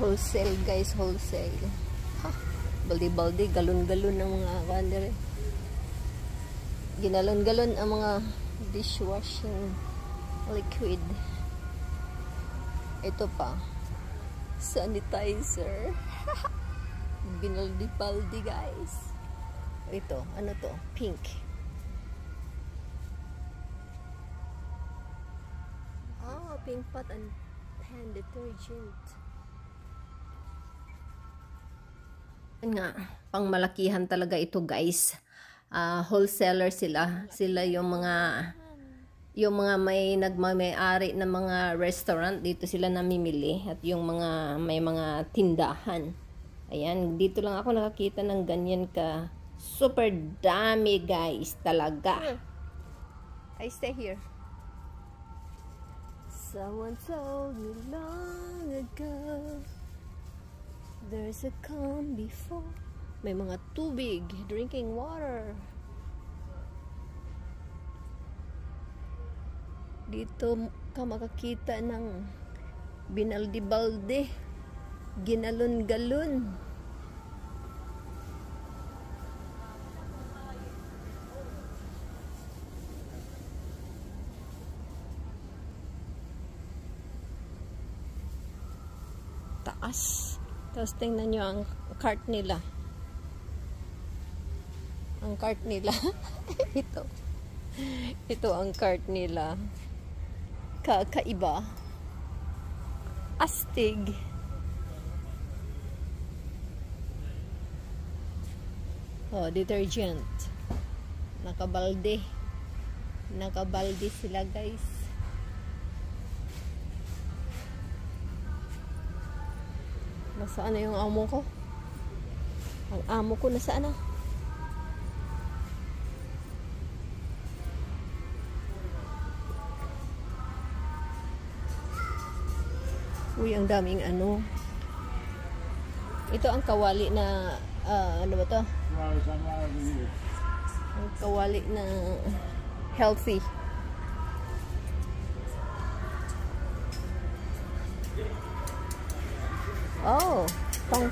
Wholesale guys, wholesale. Ha, baldi-baldi, galon-galon ng mga kandere. Ginalon-galon ang mga dishwashing liquid. Ito pa, sanitizer. Binaldi-baldi guys. Ito, ano to? Pink. Oh, pink pot and hand detergent. Nga, pangmalakihan talaga ito guys. Wholesaler sila. Sila yung mga may-ari ng mga restaurant, dito sila namimili, at yung mga may mga tindahan. Ayan, dito lang ako nakakita ng ganyan ka super dami guys talaga. I stay here. Someone told me long ago there's a calm before. May mga tubig, drinking water. Dito ka makakita ng binaldi-balde, ginalon-galon. Taas. Tapos tingnan nyo ang cart nila. Ang cart nila. Ito. Ito ang cart nila. Kakaiba. Astig. Oh, detergent. Nakabalde. Nakabalde sila guys. Nasaan na yung amo ko? Ang amo ko nasaan na? Uy, ang daming ano. Ito ang kawali na ano ba to? Ang kawali na healthy. Oh, tong.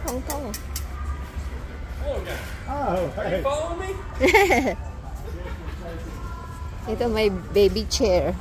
Oh, hey. You follow me? Ito may baby chair.